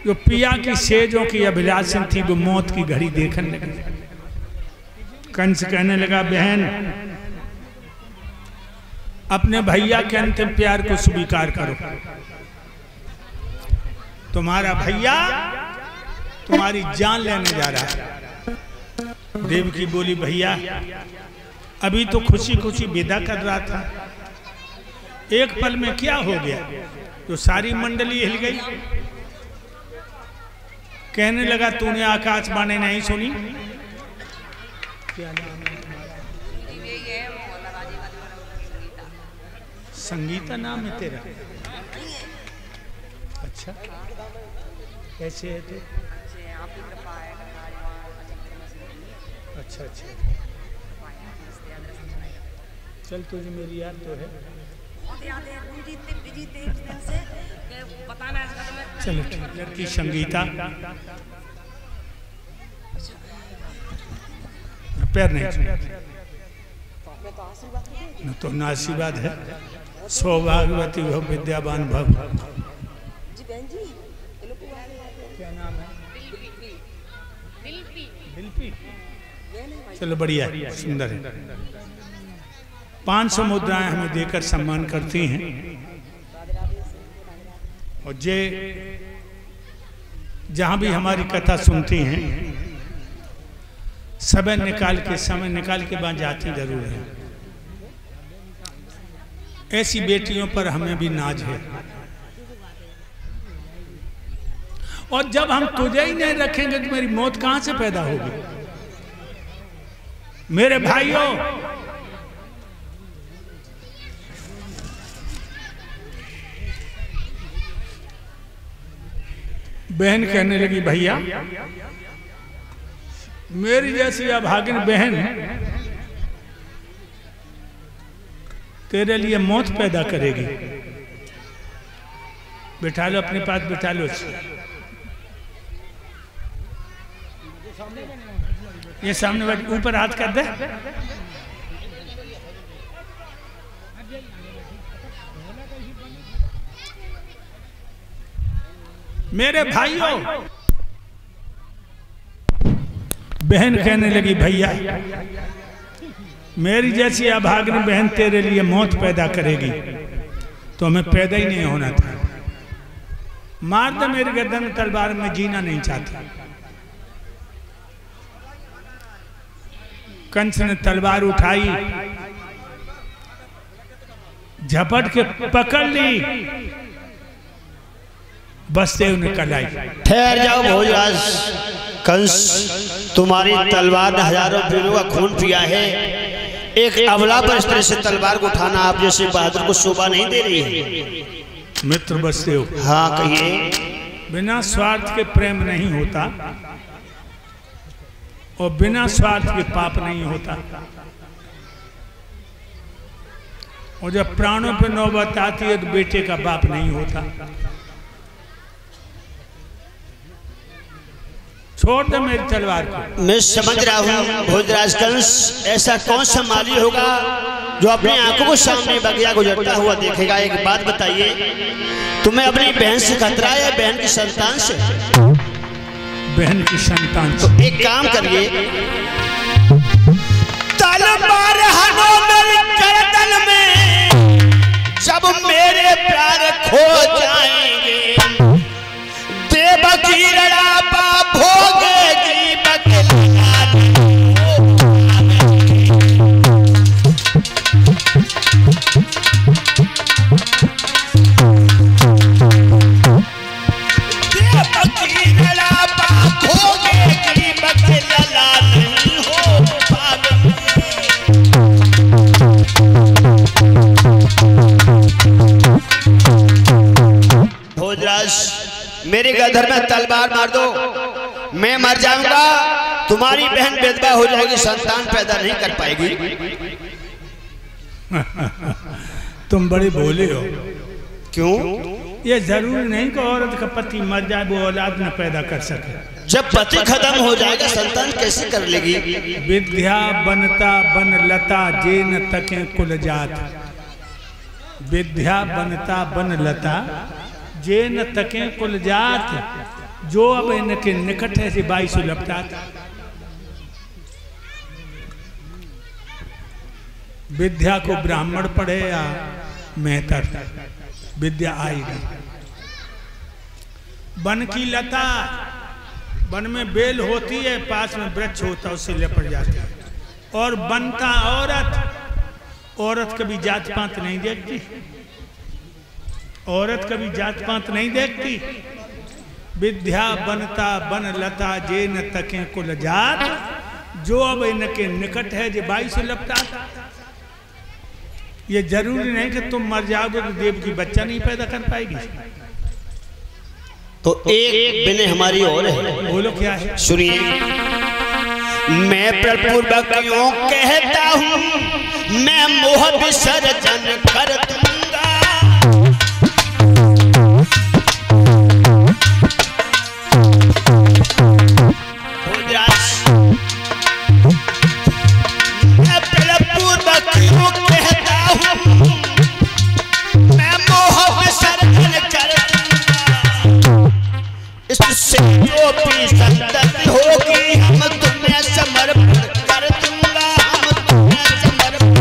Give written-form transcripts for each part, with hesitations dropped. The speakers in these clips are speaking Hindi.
जो पिया की सेजों की अभिलाषा थी वो मौत की घड़ी देखने लगी। कंस कहने लगा, बहन अपने भैया के अंतिम प्यार को स्वीकार करो। तुम्हारा भैया तुम्हारी जान लेने जा रहा है। देवकी बोली, भैया अभी तो खुशी खुशी विदा कर रहा था, एक पल में क्या हो गया तो सारी मंडली हिल गई। कहने लगा, तूने आकाशवाणी नहीं सुनी? क्या नाम है? संगीता नाम है तेरा? अच्छा, कैसे है तू? अच्छा अच्छा, चल तुझे मेरी याद तो है। चलो लड़की संगीता, पैर नहीं न तो न आशीर्वाद है। सौभाग्यवती भव, विद्यावान भव। क्या नाम है? दिलपी। चलो बढ़िया, सुंदर है। 500 मुद्राएं हमें देकर सम्मान करती हैं और जे जहां भी हमारी कथा सुनती हैं समय निकाल के बाद जाती जरूर है। ऐसी बेटियों पर हमें भी नाज है। और जब हम तुझे ही नहीं रखेंगे तो मेरी मौत कहां से पैदा होगी? मेरे भाइयों, बहन कहने लगी, भैया मेरी जैसी अभागिन बहन तेरे लिए मौत पैदा करेगी। बिठा लो अपने पास, बिठा लो। ये सामने ऊपर हाथ कर दे। मेरे भाइयों, बहन कहने लगी, भैया मेरी जैसी अभागिन बहन तेरे लिए मौत पैदा करेगी तो हमें पैदा ही नहीं होना था। मार दे मेरी गर्दन में तलवार, में जीना नहीं चाहती। कंस ने तलवार उठाई, झपट के पकड़ ली, बसदेव ने कलाई। ठहर जाओ भोजराज। कंस, तुम्हारी तलवार ने हजारों वीरों का खून पिया है। एक अबला पर इस तरह से तलवार को उठाना आप जैसे बहादुर को शोभा नहीं दे रही है। मित्र बसदेव, हाँ कहिए। बिना स्वार्थ के प्रेम नहीं होता और बिना स्वार्थ के पाप नहीं होता। और जब प्राणों पे नौबत आती है तो बेटे का बाप नहीं होता। छोड़ दे मेरी तलवार को। मैं समझ रहा हूँ भोजराज कंस, ऐसा कौन सा माली होगा जो अपनी आंखों को सामने बगिया गुजरता हुआ देखेगा। एक बात बताइए, तुम्हें अपनी बहन से खतरा है या बहन की संतान से? बहन की संतान। तो एक काम करिए, तलवार हनो मेरी गर्दन में, जब मेरे प्यार खो जाएंगे, देवकी रड़ापा भोगेगी बकलानी। देवकी रड़ापा भोगेगी बकलानी हो पावेगी। भोजराज, मेरे गधर में तलवार मार दो, मैं मर जाऊंगा, तुम्हारी बहन विधवा हो जाएगी, संतान पैदा नहीं कर पाएगी। तुम बड़े भोले हो। क्यों? ये जरूरी नहीं कि औरत का पति मर जाए वो औलाद न पैदा कर सके। जब पति खत्म हो जाएगा संतान कैसे कर लेगी? विद्या बनता बन लता जे न तके कुल जात। विद्या बनता बन लता जे न तके कुल जात। जो अब इनके निकट है बाई सुलभता। विद्या को ब्राह्मण पढ़े या मेहतर, विद्या आएगी। वन की लता, वन में बेल होती है, पास में वृक्ष होता है, उससे लिपट जाती है। और बनता औरत, औरत कभी जात पात नहीं देखती, औरत कभी जात पात नहीं देखती। विद्या बनता बन लता जे न तके कुल जात, जो अब इनके निकट है जे बाई से लपटा। ये जरूरी नहीं कि तुम मर जाओगे तो देव की बच्चा नहीं पैदा कर पाएगी। तो एक बिने हमारी और है, बोलो क्या है? सुनिए। मैं प्रपूर्वक यूं कहता हूँ, मैं मोह विसर्जन कर दूंगा। मैं प्रपूर्वक यूं कहता हूँ, मैं मोह विसर्जन कर दूंगा। इससे जो भी संतति होगी हम तुम्हें समर्पण कर दूंगा, हम तुम्हें समर्पण।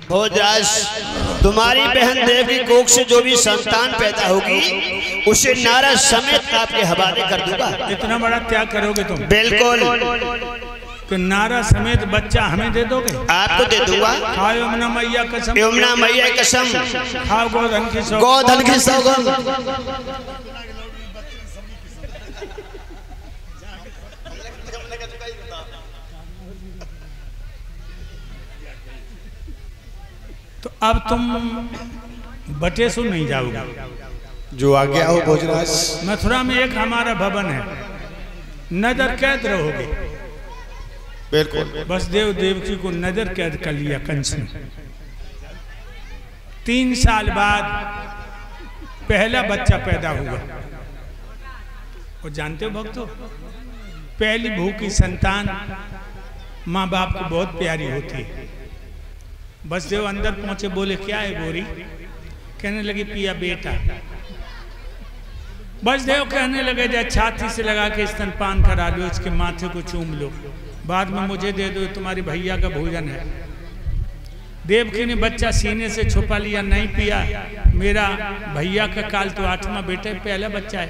भोजराज, तुम्हारी बहन देव की कोख से जो भी संतान पैदा होगी उसे नारद समेत आपके हवाले कर दूंगा। इतना बड़ा त्याग करोगे तुम? बिल्कुल। तो नारद समेत बच्चा हमें दे दोगे? आपको दे दूंगा। खाओ यमुना मैया कसम, यमुना मैया कसम, खाओ गोधन की सौगंध, गोधन की सौगंध। तो अब तुम बटेसु नहीं जाओगे? जो आज्ञा हो भोजराज। मथुरा में एक हमारा भवन है, नजर कैद रहोगे। बिल्कुल। वसुदेव देवकी को नजर कैद कर लिया कंस ने। 3 साल बाद पहला बच्चा पैदा हुआ। और जानते हो भक्तों, पहली भूखी संतान माँ बाप को बहुत प्यारी होती है। वसुदेव अंदर पहुंचे, बोले क्या है गोरी? कहने लगी पिया बेटा। वसुदेव कहने लगे जा छाती से लगा के स्तनपान करा लो, इसके माथे को चूम लो, बाद में मुझे दे दो, तुम्हारी भैया का भोजन है। देवकी ने बच्चा सीने से छुपा लिया, नहीं पिया, मेरा भैया का काल तो 8वां बेटा, पहला बच्चा है।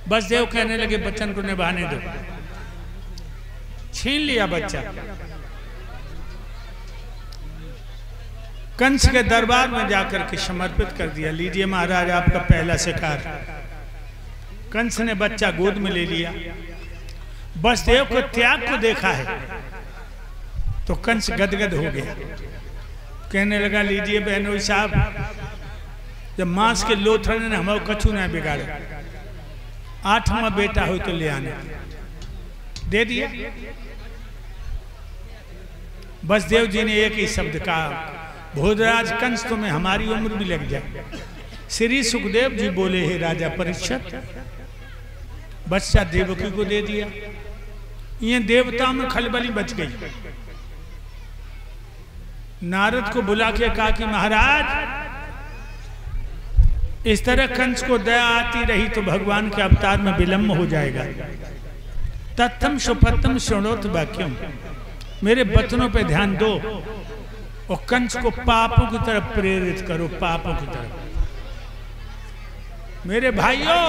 वसुदेव कहने लगे बच्चन को निभाने दो, छीन लिया बच्चा। कंस के दरबार में जाकर के समर्पित कर दिया, लीजिए महाराज आपका पहला शिकार। कंस ने बच्चा गोद में ले लिया। वसुदेव को त्याग को देखा है तो कंस गदगद हो गया, कहने लगा लीजिए बहनोई साहब, जब मांस के लोथड़े ने हमारे कछु ना बिगाड़े, 8वां बेटा हो तो ले आने। दे दिया। वसुदेव जी ने एक ही शब्द कहा, भोजराज कंस तुम्हें हमारी उम्र भी लग जाए। श्री सुखदेव जी बोले, हे राजा परीक्षित, बच्चा देवकी को दे दिया। ये देवताओं में खलबली बच गई। नारद को बुला के कहा कि महाराज, इस तरह कंस को दया आती रही तो भगवान के अवतार में विलंब हो जाएगा। तत्थम सुपत्तम शृणोत वाक्यम, मेरे वचनों पे ध्यान दो और कंस को पापों की तरफ प्रेरित करो, पापों की तरफ। मेरे भाइयों,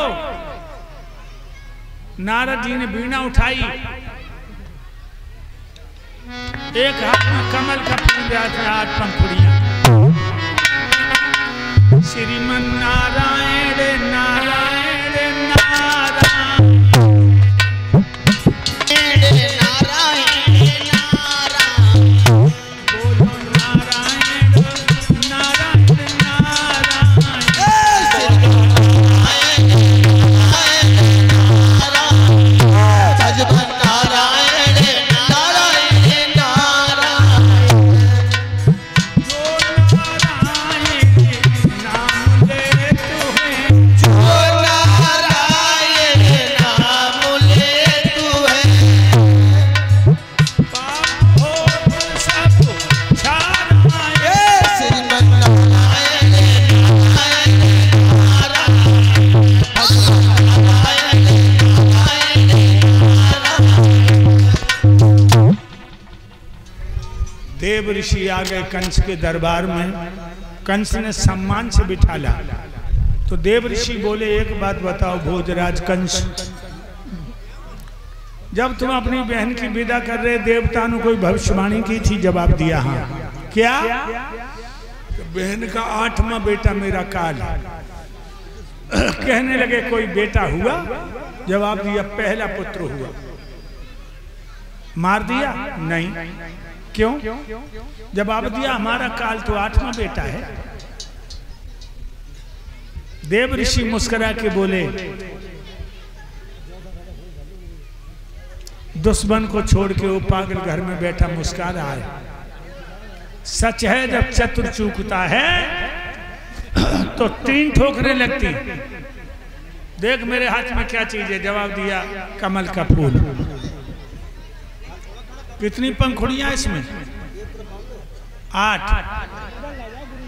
नारद जी ने वीणा उठाई, एक हाथ में कमल का फूल, हाथ पंखुड़ियां। श्रीमन नारायण नारायण नारायण जो देव ऋषि आ गए कंस के दरबार में। कंस ने सम्मान से बिठाला। तो देव ऋषि बोले, एक बात बताओ भोजराज कंस, जब तुम अपनी बहन की विदा कर रहे देवता ने कोई भविष्यवाणी की थी? जवाब दिया हाँ। क्या? तो बहन का 8वां बेटा मेरा काल है। कहने लगे कोई बेटा हुआ? जवाब दिया पहला पुत्र हुआ। मार दिया? नहीं। क्यों? जवाब दिया हमारा काल तो 8वां बेटा है। देव ऋषि मुस्कुरा के बोले, दुश्मन को छोड़ के वो पागल घर में बैठा मुस्कुरा रहा है। सच है जब चतुर चूकता है तो 3 ठोकरें लगती। देख मेरे हाथ में क्या चीज है? जवाब दिया कमल का फूल। कितनी पंखुड़ियां इसमें? 8।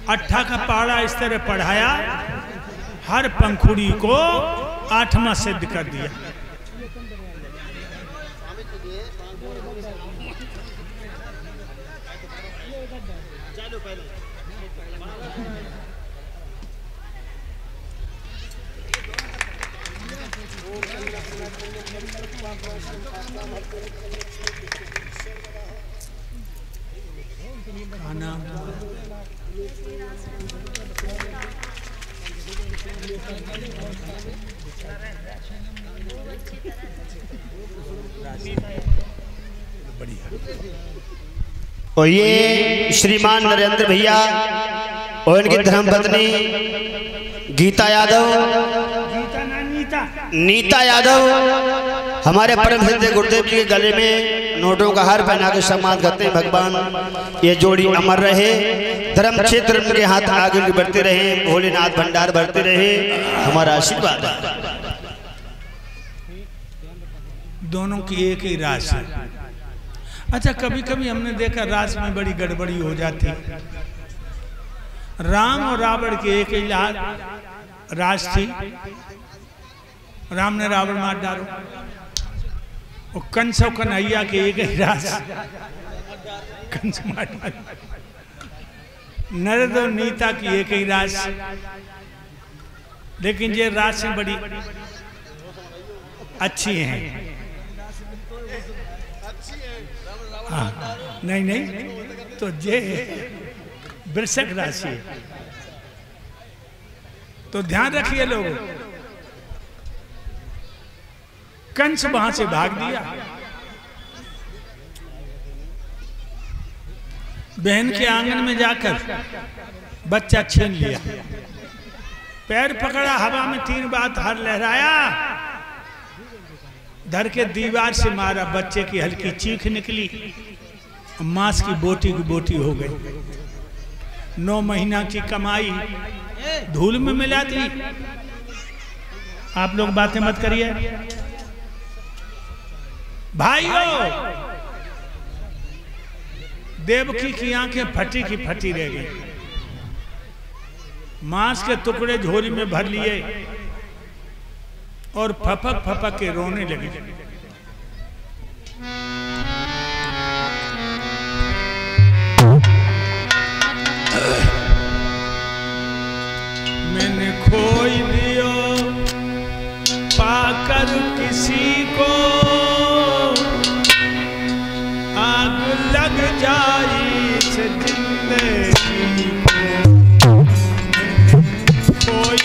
8 का पहाड़ा इस तरह पढ़ाया, हर पंखुड़ी को 8वां सिद्ध कर दिया। और ये श्रीमान नरेंद्र भैया और इनकी धर्मपत्नी गीता यादव, नीता यादव हमारे परम सिद्ध गुरुदेव जी के गले में नोटों का हार पहना के सम्मान करते हैं। भगवान ये जोड़ी अमर रहे, धर्म क्षेत्र उनके हाथ आगे बढ़ते रहे, भोलेनाथ भंडार भरते रहे, हमारा आशीर्वाद है। दोनों की एक ही रास है। अच्छा, कभी कभी हमने देखा रास में बड़ी गड़बड़ी हो जाती। राम और रावण की एक ही रास थी। राम ने रावण मार डालो। और कंस और कन्हैया के एक ही रास, कंस मार डालो। नरेंद्र और नीता की एक ही रास। लेकिन ये रासें बड़ी अच्छी हैं। हाँ, नहीं तो ये वृश्चिक राशि है। तो ध्यान रखिए लोग। कंस वहां से भाग दिया, बहन के आंगन में जाकर बच्चा छीन लिया, पैर पकड़ा, हवा में 3 बार हर लहराया, धर के दीवार से मारा, बच्चे की हल्की चीख निकली, मांस की बोटी हो गई। 9 महीना की कमाई धूल में मिला दी। आप लोग बातें मत करिए भाइयों। देवकी की आंखें फटी की फटी रह गई। मांस के टुकड़े झोली में भर लिए और फपक फपक के रोने लगी। मैंने खोई दियो पाकर किसी को, आग लग जाई इस जिंदगी को। खोई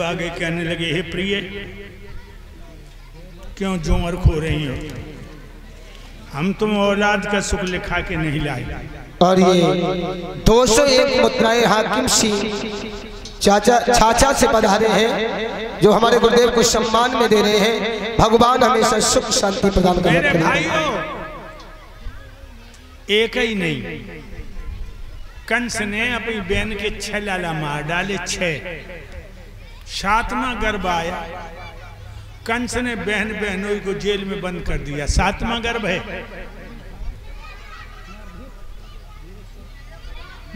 आ गए, कहने लगे हे प्रिय क्यों जोमर खो रही हो, हम तुम औलाद का सुख लिखा के नहीं लाए। और ये 201 मुद्राएं हाकिम सिंह चाचा से पधारे हैं, जो हमारे गुरुदेव को सम्मान में दे रहे हैं। भगवान हमेशा सुख शांति प्रदान करें। मेरे भाइयों, एक ही नहीं, कंस ने अपनी बहन के 6 लाला मार डाले, 6। 7वां गर्भ आया, कंस ने बहन बहनोई को जेल में बंद कर दिया। 7वां गर्भ है,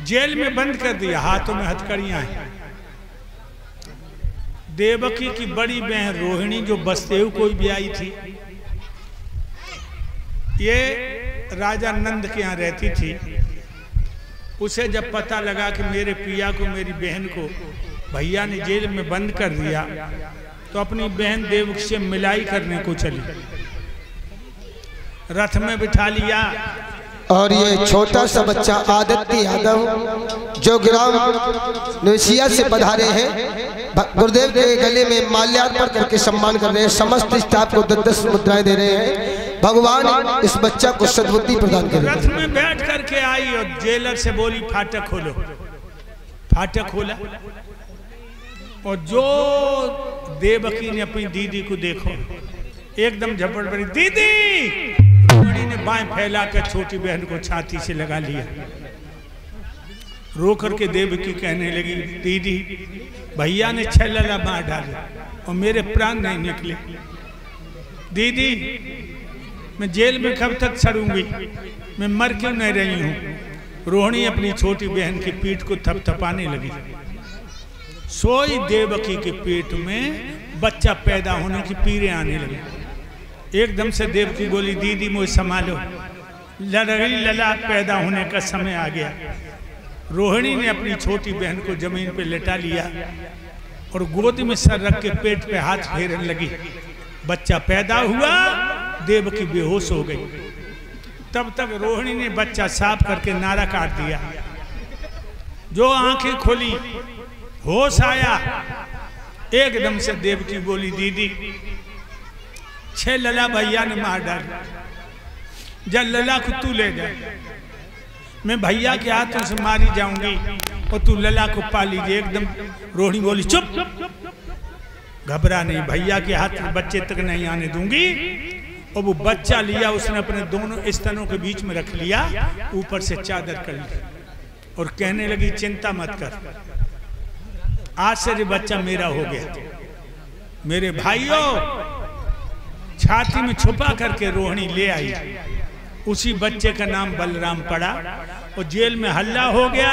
जेल में बंद कर दिया, हाथों में हथकड़ियां हैं। देवकी की बड़ी बहन रोहिणी जो बसदेव को भी आई थी, ये राजा नंद के यहाँ रहती थी। उसे जब पता लगा कि मेरे पिया को, मेरी बहन को भैया ने जेल में बंद कर दिया, तो अपनी बहन देवकी से मिलाई करने को चली, रथ में बिठा लिया। और ये छोटा सा बच्चा आदित्य यादव जो ग्राम निवसिया से पधारे हैं, गुरुदेव के गले में माल्यार्पण करके सम्मान कर रहे हैं। समस्त स्टाफ को 10 मुद्राएं दे रहे हैं। भगवान इस बच्चा को सद्बुद्धि प्रदान करें। रथ में बैठ करके आई और जेलर से बोली फाटक खोलो। फाटक खोला और जो देवकी ने अपनी दीदी को देखो, एकदम झपट पड़ी, दीदी। रोहिणी ने बाएं फैला कर छोटी बहन को छाती से लगा लिया। रो करके देवकी कहने लगी, दीदी भैया ने 6 लाला मार डाले और मेरे प्राण नहीं निकले। दीदी मैं जेल में कब तक सड़ूंगी, मैं मर क्यों नहीं रही हूं। रोहिणी अपनी छोटी बहन की पीठ को थपथपाने लगी। सोई देवकी के पेट में बच्चा पैदा होने की पीरें आने लगी। एकदम से देवकी बोली, दीदी मुझे संभालो, लड़ई लला पैदा होने का समय आ गया। रोहिणी ने अपनी छोटी बहन को जमीन पे लेटा लिया और गोद में सर रख के पेट पे हाथ फेरने लगी। बच्चा पैदा हुआ, देवकी बेहोश हो गई। तब तक रोहिणी ने बच्चा साफ करके नारा काट दिया। जो आंखें खोली, होश आया, एकदम से देवकी बोली, दीदी 6 लला भैया ने मार डाली, जब लला को तू ले जा, मैं भैया के हाथों से मारी जाऊंगी और तू लला को पा लीजिए। एकदम रोहिणी बोली, चुप, घबरा नहीं, भैया के हाथ बच्चे तक नहीं आने दूंगी। और वो बच्चा लिया, उसने अपने दोनों स्तनों के बीच में रख लिया, ऊपर से चादर कर ली और कहने लगी, चिंता मत कर, आज से ये बच्चा मेरा हो गया। मेरे भाइयों, छाती में छुपा करके रोहिणी ले आई। उसी बच्चे का नाम बलराम पड़ा और जेल में हल्ला हो गया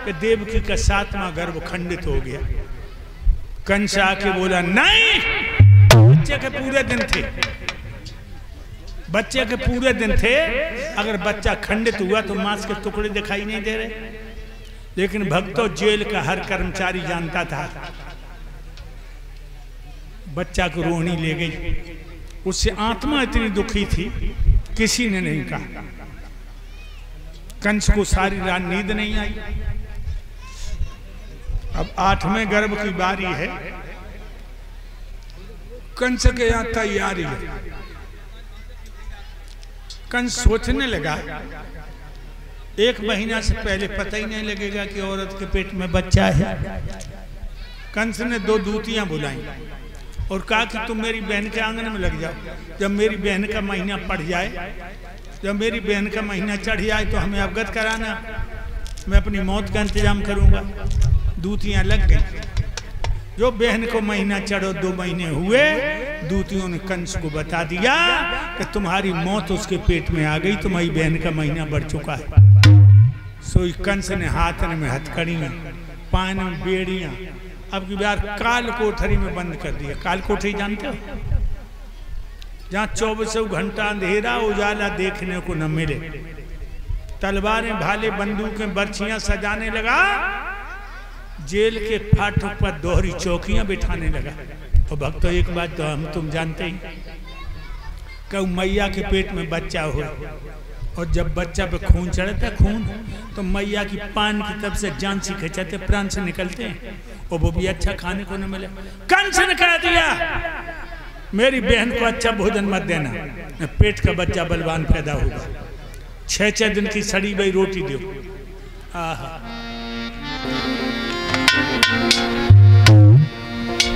कि देवकी का 7वां गर्भ खंडित हो गया। कंस आके बोला, नहीं, बच्चे के पूरे दिन थे, बच्चे के पूरे दिन थे। अगर बच्चा खंडित हुआ तो मांस के टुकड़े दिखाई नहीं दे रहे। लेकिन भक्तों, जेल का हर कर्मचारी जानता था। बच्चा को रोहिणी ले गई। उससे आत्मा इतनी दुखी थी, किसी ने नहीं कहा। कंस को सारी रात नींद नहीं आई। अब 8वें गर्भ की बारी है। कंस के यहां तैयारी है। कंस सोचने लगा, 1 महीना से पहले पता ही नहीं लगेगा कि औरत के पेट में बच्चा है। कंस ने 2 दूतियां बुलाई और कहा कि तुम मेरी बहन के आंगन में लग जाओ। जब मेरी बहन का महीना पड़ जाए, जब मेरी बहन का महीना चढ़ जाए तो हमें अवगत कराना, मैं अपनी मौत का इंतजाम करूंगा। दूतियां लग गई। जो बहन को महीना चढ़ो 2 महीने हुए, दूतियों ने कंस को बता दिया कि तुम्हारी मौत उसके पेट में आ गई, तुम्हारी बहन का महीना बढ़ चुका है। सोई कंस ने हाथ में हथकड़ियां, पान में बेड़ियां, अब की बार काल कोठरी में बंद कर दिया। काल कोठरी जानते हो? जहाँ 24 घंटा अंधेरा उजाला देखने को न मिले। तलवारें, भाले, बंदूकें, बर्छियां सजाने लगा। जेल के फाटक पर दोहरी चौकियां बिठाने लगा। और भक्तों, एक बात तो हम तुम जानते ही, कि मैया के पेट में बच्चा हो और जब बच्चा पे खून चढ़ता है खून, तो मैया की पान की तरफ से जान से खिंचाते प्राण से निकलते हैं, और वो भी अच्छा खाने को न मिले। कंस ने कह दिया मेरी बहन को अच्छा भोजन मत देना, पेट का बच्चा बलवान पैदा होगा, 6-6 दिन की सड़ी हुई रोटी दो। आहा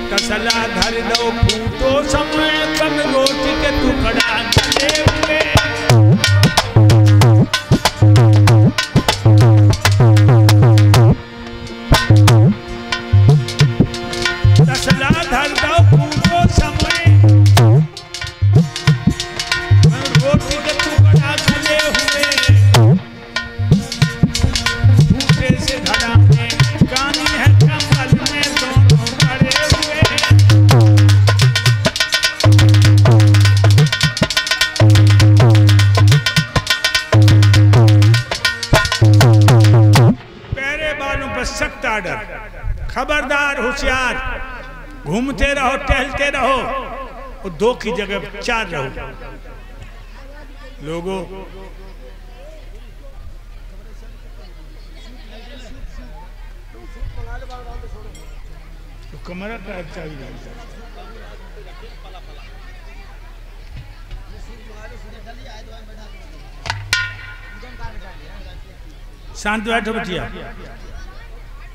कसला धर दो फूटो समय कम रोटी के टुकड़ा गले हुए। कसला धर दो फूटो समय रोटी के टुकड़ा गले हुए। फूटे से घड़ा में कानी है कमल में दोनों खड़े हुए। पैरे बालों पर सख्त आर्डर, खबरदार होशियार, घूमते रहो टहलते रहो और 2 की जगह 4 रहो। लोगों तो कमरा का चाहिए। शांत बैठो बचिया।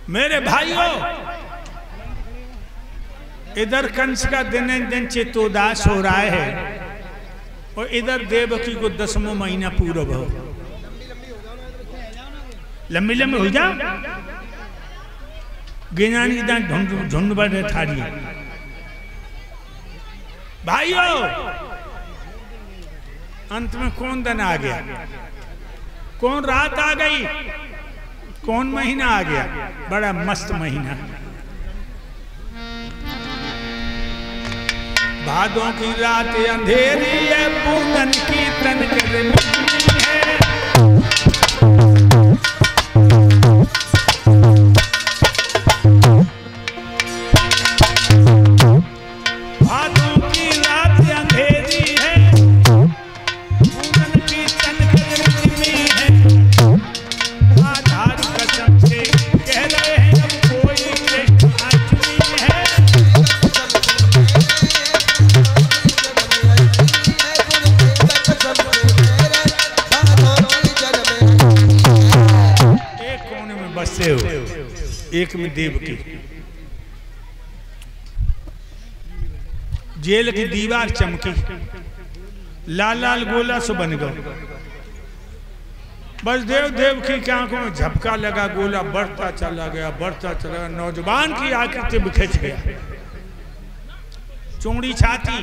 मेरे भाइयों, इधर कंस का दिन दिन चित्तोदास हो रहा है और इधर देवकी को 10वां महीना पूरा हो। लंबी लंबी हो जा गिनानी झुंड बढ़े थारी। भाइयों, अंत में कौन दिन आ गया, कौन रात आ गई, कौन महीना आ गया? बड़ा मस्त महीना। भादों की रात अंधेरी है, पूनन की तन के है। भादों की रात अंधेरी है, पूनन की तन के है। आधार कसम से कह रहे हैं अब कोई है। बसे हो, एक में देवकी। जेल की दीवार चमकी, लाल लाल गोला सो बन गया। बस देवकी की आंखों में झपका लगा, गोला बढ़ता चला गया, बढ़ता चला गया। नौजवान की आकृति खिंच गया, चौड़ी छाती,